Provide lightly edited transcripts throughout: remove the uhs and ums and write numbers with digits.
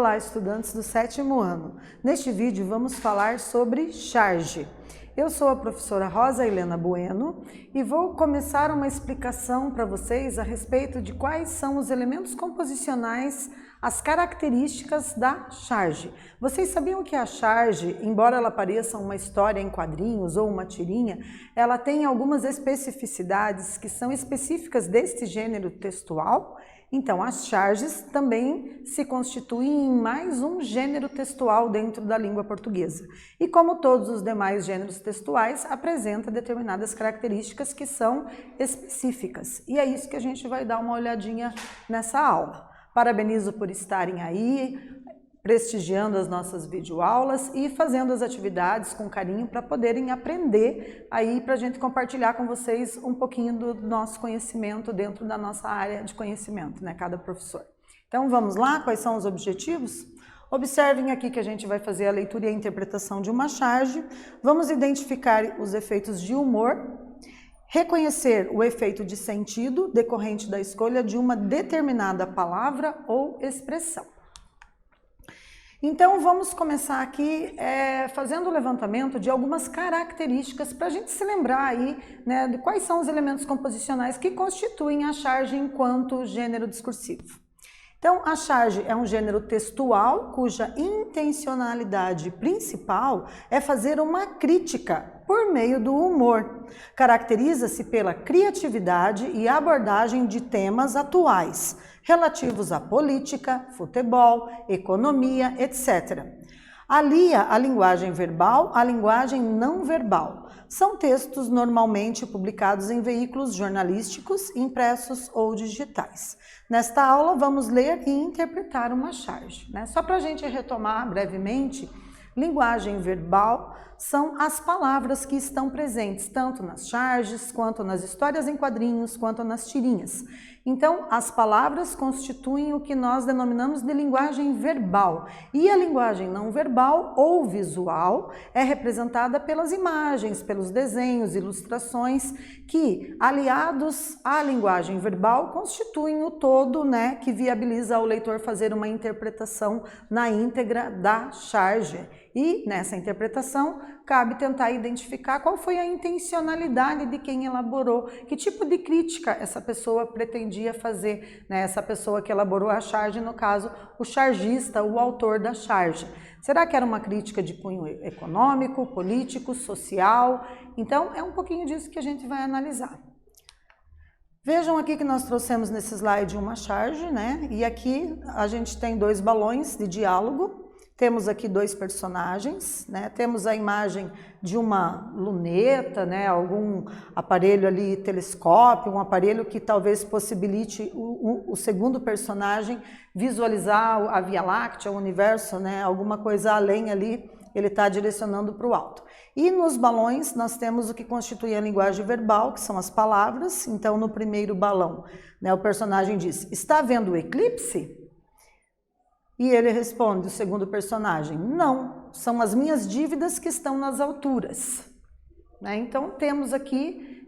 Olá, estudantes do 7º ano. Neste vídeo vamos falar sobre charge. Eu sou a professora Rosa Helena Bueno e vou começar uma explicação para vocês a respeito de quais são os elementos composicionais, as características da charge. Vocês sabiam que a charge, embora ela pareça uma história em quadrinhos ou uma tirinha, ela tem algumas especificidades que são específicas deste gênero textual? Então, as charges também se constituem em mais um gênero textual dentro da língua portuguesa. E como todos os demais gêneros textuais, apresenta determinadas características que são específicas. E é isso que a gente vai dar uma olhadinha nessa aula. Parabenizo por estarem aí, prestigiando as nossas videoaulas e fazendo as atividades com carinho para poderem aprender aí, para a gente compartilhar com vocês um pouquinho do nosso conhecimento dentro da nossa área de conhecimento, né, cada professor. Então vamos lá, quais são os objetivos? Observem aqui que a gente vai fazer a leitura e a interpretação de uma charge, vamos identificar os efeitos de humor, reconhecer o efeito de sentido decorrente da escolha de uma determinada palavra ou expressão. Então vamos começar aqui fazendo o levantamento de algumas características para a gente se lembrar aí, né, de quais são os elementos composicionais que constituem a charge enquanto gênero discursivo. Então, a charge é um gênero textual cuja intencionalidade principal é fazer uma crítica por meio do humor. Caracteriza-se pela criatividade e abordagem de temas atuais, relativos à política, futebol, economia, etc. Alia a linguagem verbal à linguagem não verbal. São textos normalmente publicados em veículos jornalísticos, impressos ou digitais. Nesta aula vamos ler e interpretar uma charge, né? Só para a gente retomar brevemente, linguagem verbal são as palavras que estão presentes tanto nas charges, quanto nas histórias em quadrinhos, quanto nas tirinhas. Então, as palavras constituem o que nós denominamos de linguagem verbal. E a linguagem não verbal ou visual é representada pelas imagens, pelos desenhos, ilustrações, que, aliados à linguagem verbal, constituem o todo, né, que viabiliza ao leitor fazer uma interpretação na íntegra da charge. E nessa interpretação, cabe tentar identificar qual foi a intencionalidade de quem elaborou, que tipo de crítica essa pessoa pretendia fazer, né? Essa pessoa que elaborou a charge, no caso, o chargista, o autor da charge. Será que era uma crítica de cunho econômico, político, social? Então, é um pouquinho disso que a gente vai analisar. Vejam aqui que nós trouxemos nesse slide uma charge, né? E aqui a gente tem dois balões de diálogo. Temos aqui dois personagens, né? Temos a imagem de uma luneta, né? Algum aparelho ali, telescópio, um aparelho que talvez possibilite o segundo personagem visualizar a Via Láctea, o universo, né? Alguma coisa além ali, ele está direcionando para o alto. E nos balões nós temos o que constitui a linguagem verbal, que são as palavras. Então no primeiro balão, né, o personagem diz: "Está vendo o eclipse?" E ele responde, o segundo personagem: "Não, são as minhas dívidas que estão nas alturas." Né? Então temos aqui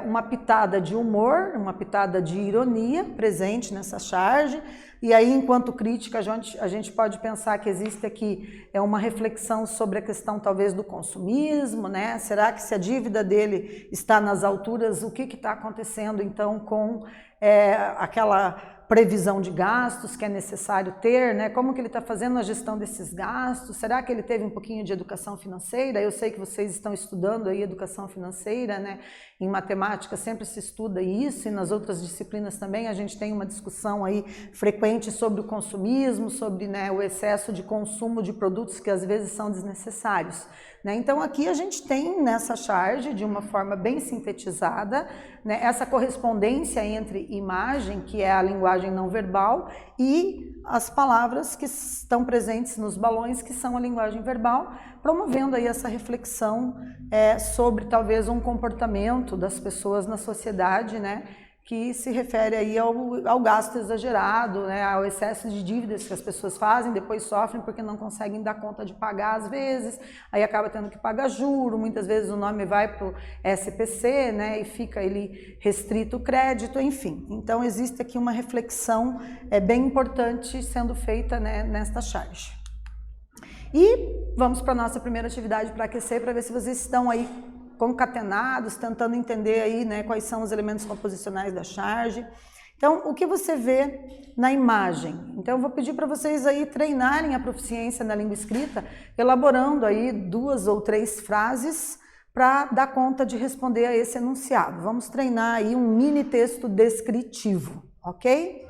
uma pitada de humor, uma pitada de ironia presente nessa charge. E aí, enquanto crítica, a gente pode pensar que existe aqui uma reflexão sobre a questão talvez do consumismo, né? Será que se a dívida dele está nas alturas, o que está acontecendo então com aquela previsão de gastos que é necessário ter, né? Como que ele está fazendo a gestão desses gastos? Será que ele teve um pouquinho de educação financeira? Eu sei que vocês estão estudando aí educação financeira, né? Em matemática sempre se estuda isso e nas outras disciplinas também a gente tem uma discussão aí frequente sobre o consumismo, sobre, né, o excesso de consumo de produtos que às vezes são desnecessários. Né? Então aqui a gente tem nessa charge, de uma forma bem sintetizada, né, essa correspondência entre imagem, que é a linguagem não verbal, e as palavras que estão presentes nos balões, que são a linguagem verbal, promovendo aí essa reflexão sobre talvez um comportamento das pessoas na sociedade, né, que se refere aí ao gasto exagerado, né, ao excesso de dívidas que as pessoas fazem, depois sofrem porque não conseguem dar conta de pagar às vezes, aí acaba tendo que pagar juro, muitas vezes o nome vai para o SPC, né, e fica ali restrito o crédito, enfim. Então existe aqui uma reflexão bem importante sendo feita, né, nesta charge. E vamos para a nossa primeira atividade para aquecer, para ver se vocês estão aí concatenados, tentando entender aí, né, quais são os elementos composicionais da charge. Então, o que você vê na imagem? Então, eu vou pedir para vocês aí treinarem a proficiência na língua escrita, elaborando aí 2 ou 3 frases para dar conta de responder a esse enunciado. Vamos treinar aí um mini texto descritivo, ok?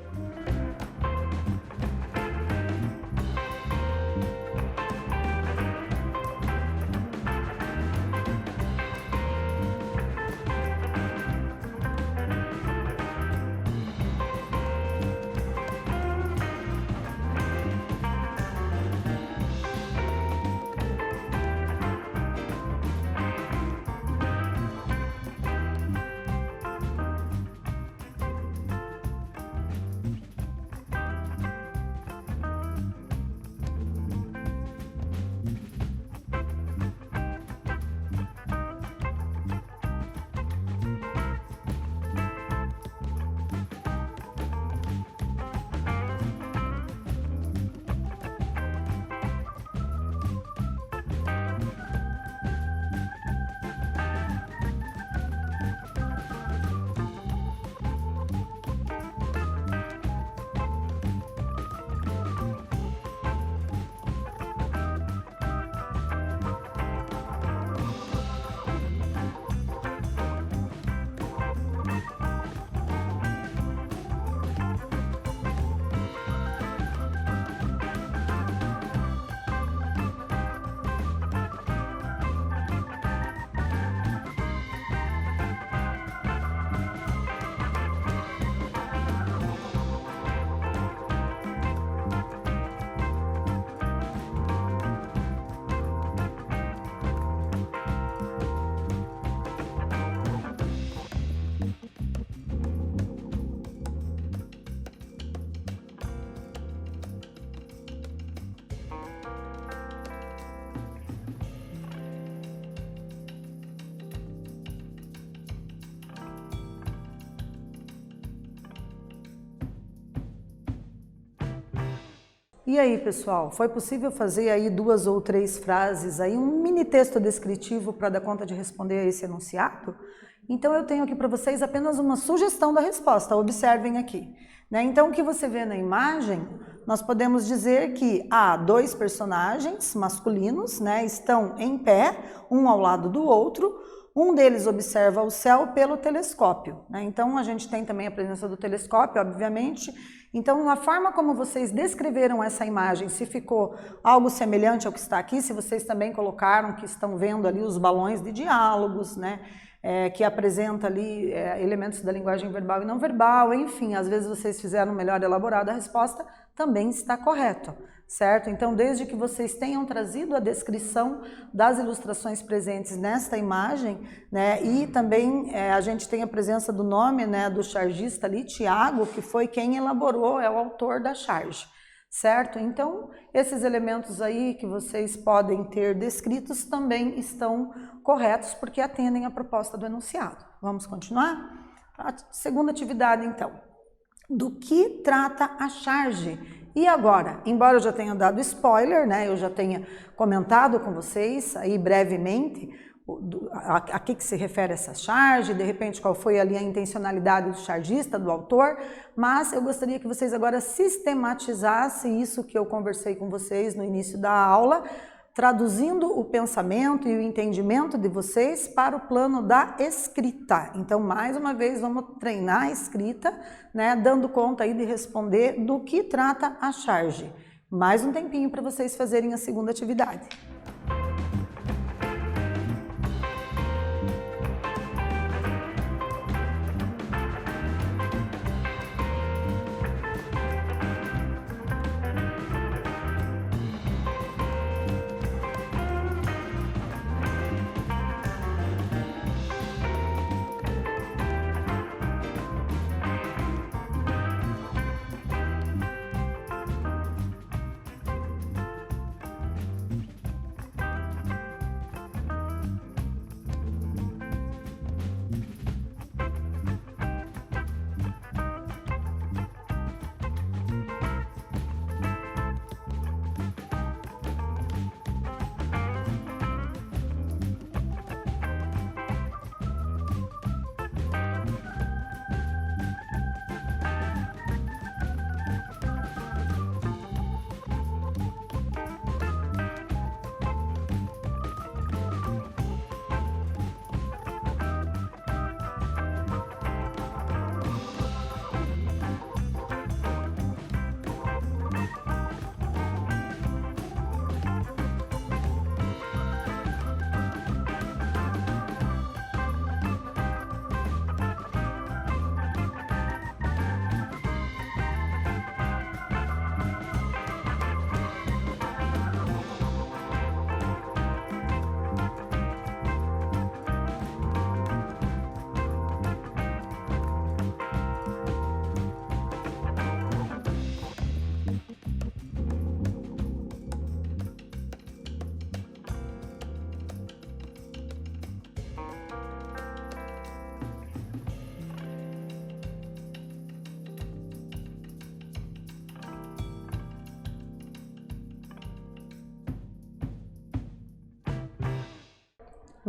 E aí, pessoal, foi possível fazer aí 2 ou 3 frases, aí um mini texto descritivo para dar conta de responder a esse enunciado? Então eu tenho aqui para vocês apenas uma sugestão da resposta, observem aqui. Né? Então o que você vê na imagem, nós podemos dizer que há 2 personagens masculinos, né, estão em pé, um ao lado do outro, um deles observa o céu pelo telescópio, né? Então a gente tem também a presença do telescópio, obviamente. Então a forma como vocês descreveram essa imagem, se ficou algo semelhante ao que está aqui, se vocês também colocaram que estão vendo ali os balões de diálogos, né? Que apresenta ali elementos da linguagem verbal e não verbal, enfim, às vezes vocês fizeram melhor elaborada a resposta, também está correto, certo? Então, desde que vocês tenham trazido a descrição das ilustrações presentes nesta imagem, né, e também a gente tem a presença do nome, né, do chargista ali, Tiago, que foi quem elaborou, é o autor da charge. Certo? Então, esses elementos aí que vocês podem ter descritos também estão corretos porque atendem à proposta do enunciado. Vamos continuar? A segunda atividade, então. Do que trata a charge? E agora, embora eu já tenha dado spoiler, né, eu já tenha comentado com vocês aí brevemente a que se refere essa charge, de repente qual foi ali a intencionalidade do chargista, do autor, mas eu gostaria que vocês agora sistematizassem isso que eu conversei com vocês no início da aula, traduzindo o pensamento e o entendimento de vocês para o plano da escrita. Então, mais uma vez, vamos treinar a escrita, né, dando conta aí de responder do que trata a charge. Mais um tempinho para vocês fazerem a segunda atividade.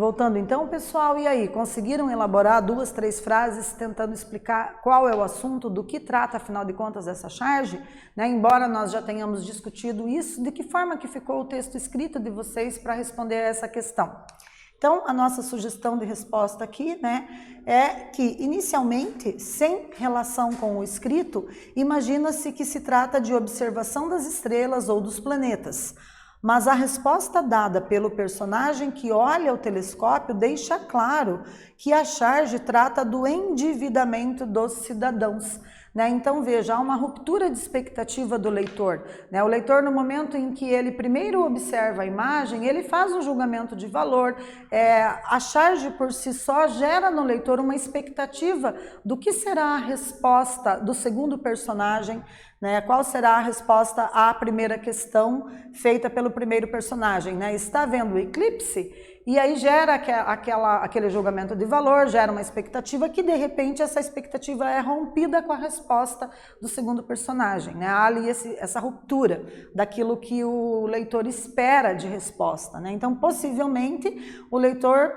Voltando então, pessoal, e aí, conseguiram elaborar 2, 3 frases tentando explicar qual é o assunto, do que trata, afinal de contas, essa charge? Né? Embora nós já tenhamos discutido isso, de que forma que ficou o texto escrito de vocês para responder a essa questão? Então, a nossa sugestão de resposta aqui, né, é que, inicialmente, sem relação com o escrito, imagina-se que se trata de observação das estrelas ou dos planetas. Mas a resposta dada pelo personagem que olha o telescópio deixa claro que a charge trata do endividamento dos cidadãos. Né? Então, veja, há uma ruptura de expectativa do leitor. Né? O leitor, no momento em que ele primeiro observa a imagem, ele faz um julgamento de valor. A charge por si só gera no leitor uma expectativa do que será a resposta do segundo personagem, né? Qual será a resposta à primeira questão feita pelo primeiro personagem. Né? Está vendo o eclipse? E aí gera aquele julgamento de valor, gera uma expectativa que, de repente, essa expectativa é rompida com a resposta do segundo personagem. Né? Há ali essa ruptura daquilo que o leitor espera de resposta. Né? Então, possivelmente, o leitor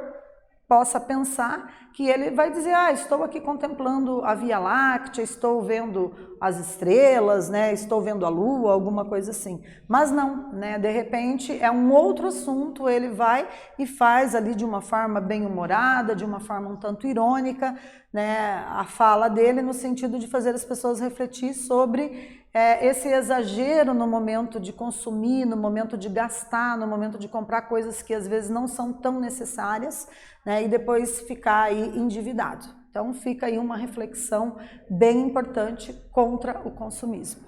possa pensar que ele vai dizer, estou aqui contemplando a Via Láctea, estou vendo as estrelas, né, estou vendo a Lua, alguma coisa assim. Mas não, né, de repente é um outro assunto, ele vai e faz ali de uma forma bem humorada, de uma forma um tanto irônica, né, a fala dele no sentido de fazer as pessoas refletir sobre esse exagero no momento de consumir, no momento de gastar, no momento de comprar coisas que às vezes não são tão necessárias, né, e depois ficar aí endividado. Então fica aí uma reflexão bem importante contra o consumismo.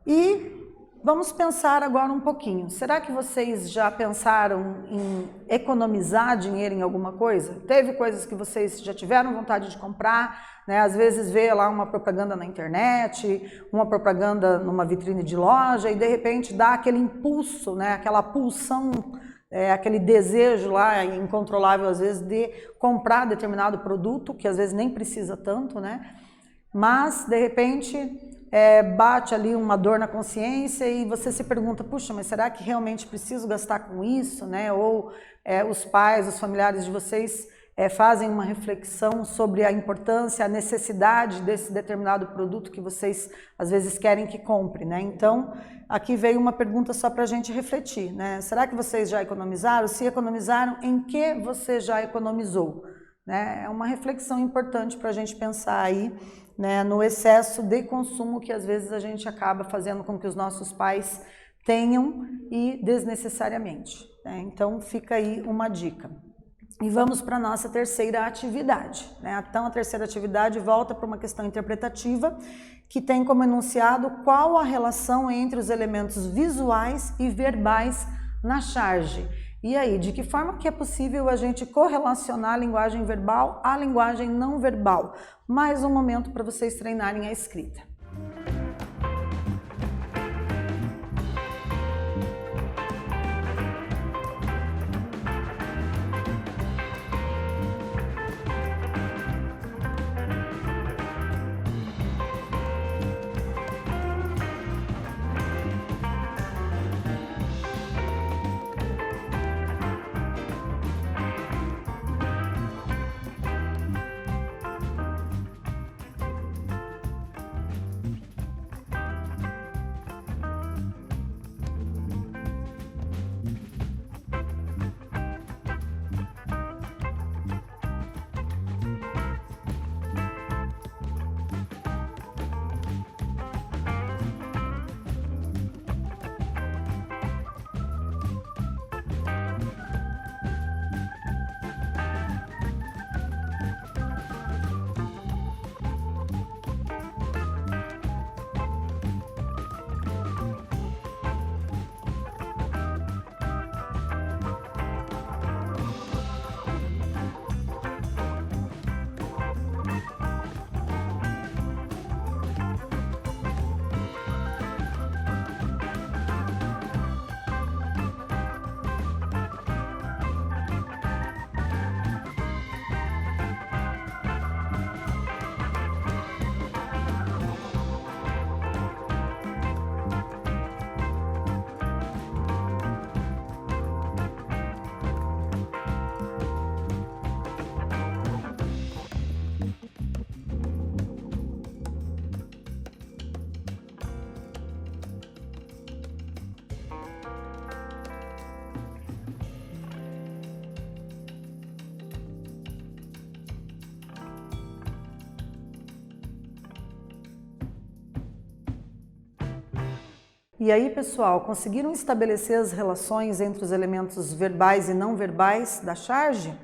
E vamos pensar agora um pouquinho. Será que vocês já pensaram em economizar dinheiro em alguma coisa? Teve coisas que vocês já tiveram vontade de comprar, né? Às vezes vê lá uma propaganda na internet, uma propaganda numa vitrine de loja e de repente dá aquele impulso, né? Aquela pulsão, aquele desejo lá incontrolável às vezes de comprar determinado produto, que às vezes nem precisa tanto, né? Mas de repente bate ali uma dor na consciência e você se pergunta, puxa, mas será que realmente preciso gastar com isso, né? Ou os pais, os familiares de vocês fazem uma reflexão sobre a importância, a necessidade desse determinado produto que vocês às vezes querem que compre, né? Então, aqui veio uma pergunta só para a gente refletir, né? Será que vocês já economizaram? Se economizaram, em que você já economizou? Né? É uma reflexão importante para a gente pensar aí, né, no excesso de consumo que às vezes a gente acaba fazendo com que os nossos pais tenham e desnecessariamente. Né? Então fica aí uma dica. E vamos para a nossa terceira atividade. Né? Então a terceira atividade volta para uma questão interpretativa que tem como enunciado qual a relação entre os elementos visuais e verbais na charge. E aí, de que forma que é possível a gente correlacionar a linguagem verbal à linguagem não verbal? Mais um momento para vocês treinarem a escrita. E aí, pessoal, conseguiram estabelecer as relações entre os elementos verbais e não verbais da charge?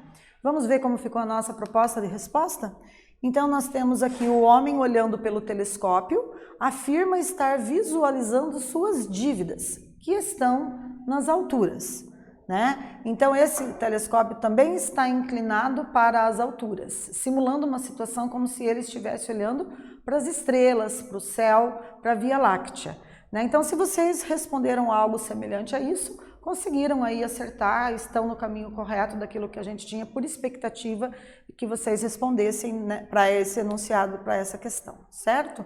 Vamos ver como ficou a nossa proposta de resposta? Então, nós temos aqui o homem olhando pelo telescópio, afirma estar visualizando suas dívidas, que estão nas alturas, né? Então, esse telescópio também está inclinado para as alturas, simulando uma situação como se ele estivesse olhando para as estrelas, para o céu, para a Via Láctea, né? Então, se vocês responderam algo semelhante a isso, conseguiram aí acertar, estão no caminho correto daquilo que a gente tinha por expectativa que vocês respondessem, né, para esse enunciado, para essa questão, certo?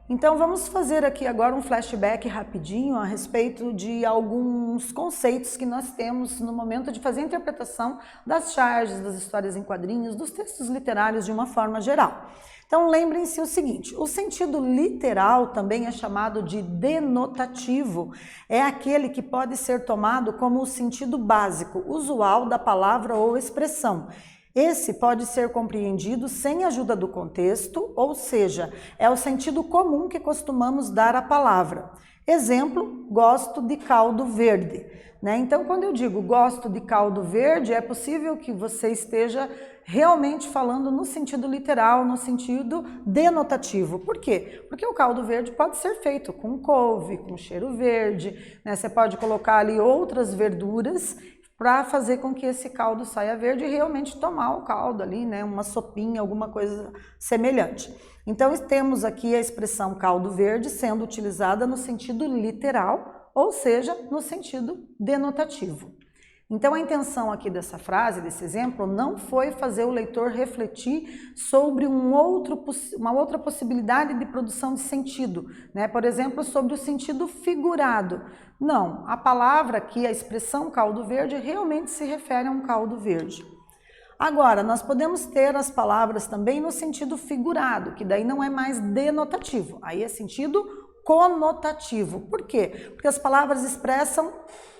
Então vamos fazer aqui agora um flashback rapidinho a respeito de alguns conceitos que nós temos no momento de fazer a interpretação das charges, das histórias em quadrinhos, dos textos literários de uma forma geral. Então lembrem-se o seguinte, o sentido literal também é chamado de denotativo, é aquele que pode ser tomado como o sentido básico, usual da palavra ou expressão. Esse pode ser compreendido sem a ajuda do contexto, ou seja, é o sentido comum que costumamos dar à palavra. Exemplo, gosto de caldo verde, né? Então, quando eu digo gosto de caldo verde, é possível que você esteja realmente falando no sentido literal, no sentido denotativo. Por quê? Porque o caldo verde pode ser feito com couve, com cheiro verde, né? Você pode colocar ali outras verduras para fazer com que esse caldo saia verde e realmente tomar o caldo ali, né? Uma sopinha, alguma coisa semelhante. Então, temos aqui a expressão caldo verde sendo utilizada no sentido literal, ou seja, no sentido denotativo. Então, a intenção aqui dessa frase, desse exemplo, não foi fazer o leitor refletir sobre uma outra possibilidade de produção de sentido, né? Por exemplo, sobre o sentido figurado. Não, a palavra aqui, a expressão caldo verde, realmente se refere a um caldo verde. Agora, nós podemos ter as palavras também no sentido figurado, que daí não é mais denotativo, aí é sentido conotativo. Por quê? Porque as palavras expressam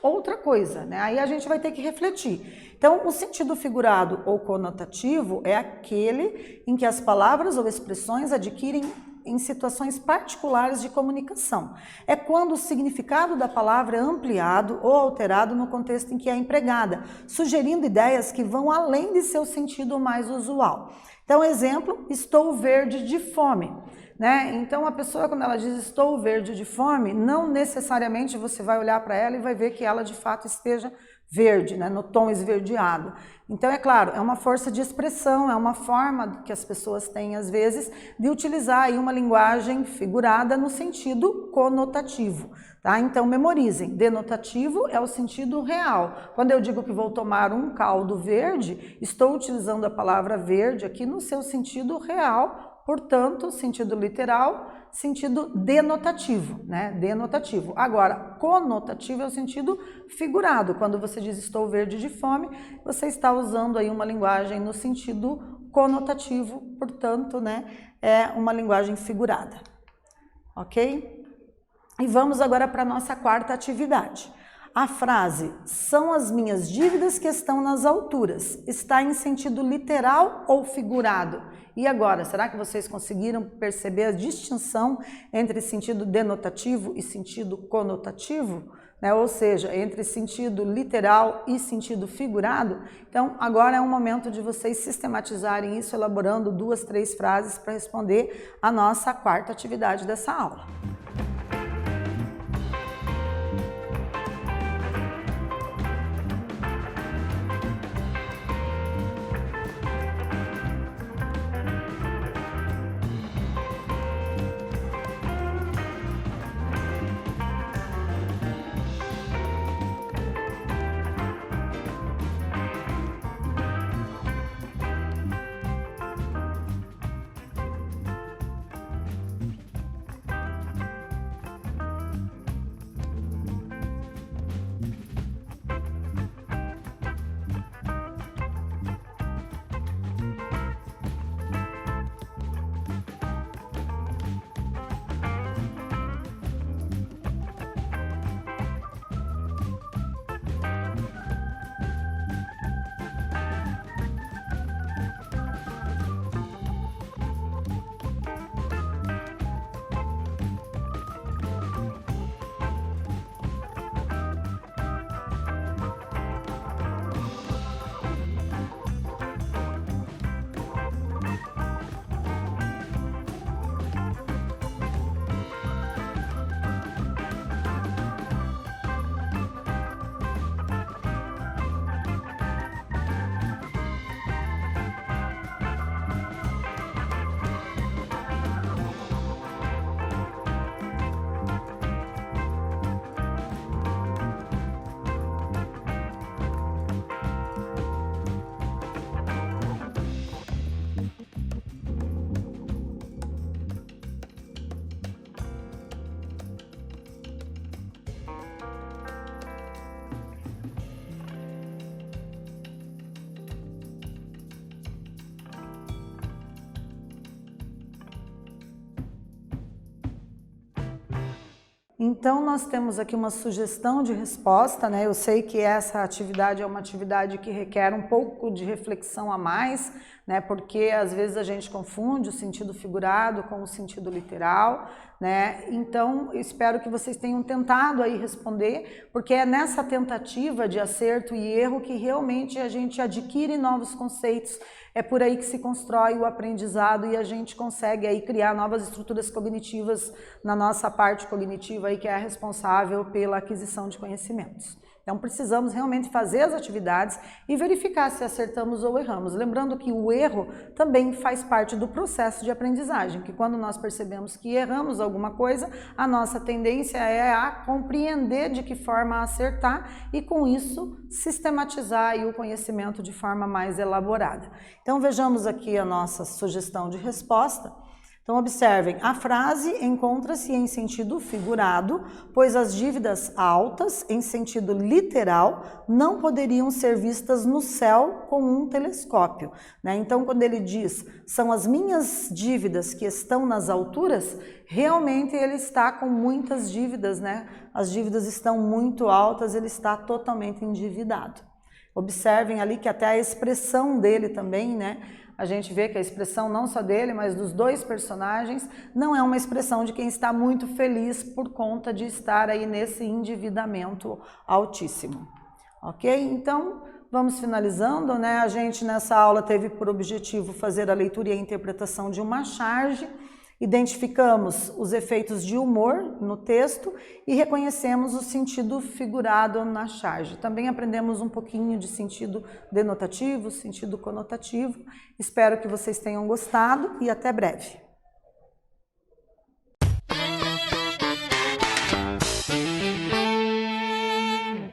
outra coisa, né? Aí a gente vai ter que refletir. Então, o sentido figurado ou conotativo é aquele em que as palavras ou expressões adquirem em situações particulares de comunicação. É quando o significado da palavra é ampliado ou alterado no contexto em que é empregada, sugerindo ideias que vão além de seu sentido mais usual. Então, exemplo, estou verde de fome, né? Então, a pessoa, quando ela diz estou verde de fome, não necessariamente você vai olhar para ela e vai ver que ela de fato esteja verde, né? No tom esverdeado. Então, é claro, é uma força de expressão, é uma forma que as pessoas têm, às vezes, de utilizar aí uma linguagem figurada no sentido conotativo, tá? Então, memorizem, denotativo é o sentido real. Quando eu digo que vou tomar um caldo verde, estou utilizando a palavra verde aqui no seu sentido real, portanto, sentido literal, sentido denotativo, né? Denotativo. Agora, conotativo é o sentido figurado. Quando você diz estou verde de fome, você está usando aí uma linguagem no sentido conotativo, portanto, né? É uma linguagem figurada. Ok? E vamos agora para a nossa quarta atividade. A frase, são as minhas dívidas que estão nas alturas, está em sentido literal ou figurado? E agora, será que vocês conseguiram perceber a distinção entre sentido denotativo e sentido conotativo? Né? Ou seja, entre sentido literal e sentido figurado? Então, agora é um momento de vocês sistematizarem isso, elaborando 2, 3 frases para responder a nossa quarta atividade dessa aula. Então, nós temos aqui uma sugestão de resposta, né? Eu sei que essa atividade é uma atividade que requer um pouco de reflexão a mais, né? Porque às vezes a gente confunde o sentido figurado com o sentido literal, né? Então, eu espero que vocês tenham tentado aí responder, porque é nessa tentativa de acerto e erro que realmente a gente adquire novos conceitos. É por aí que se constrói o aprendizado e a gente consegue aí criar novas estruturas cognitivas na nossa parte cognitiva aí, que é a responsável pela aquisição de conhecimentos. Então precisamos realmente fazer as atividades e verificar se acertamos ou erramos. Lembrando que o erro também faz parte do processo de aprendizagem, que quando nós percebemos que erramos alguma coisa, a nossa tendência é a compreender de que forma acertar e com isso sistematizar aí o conhecimento de forma mais elaborada. Então vejamos aqui a nossa sugestão de resposta. Então, observem, a frase encontra-se em sentido figurado, pois as dívidas altas, em sentido literal, não poderiam ser vistas no céu com um telescópio, né? Então, quando ele diz, são as minhas dívidas que estão nas alturas, realmente ele está com muitas dívidas, né? As dívidas estão muito altas, ele está totalmente endividado. Observem ali que até a expressão dele também, né? A gente vê que a expressão não só dele, mas dos dois personagens, não é uma expressão de quem está muito feliz por conta de estar aí nesse endividamento altíssimo. Ok? Então, vamos finalizando, né? A gente nessa aula teve por objetivo fazer a leitura e a interpretação de uma charge, identificamos os efeitos de humor no texto e reconhecemos o sentido figurado na charge. Também aprendemos um pouquinho de sentido denotativo, sentido conotativo. Espero que vocês tenham gostado e até breve.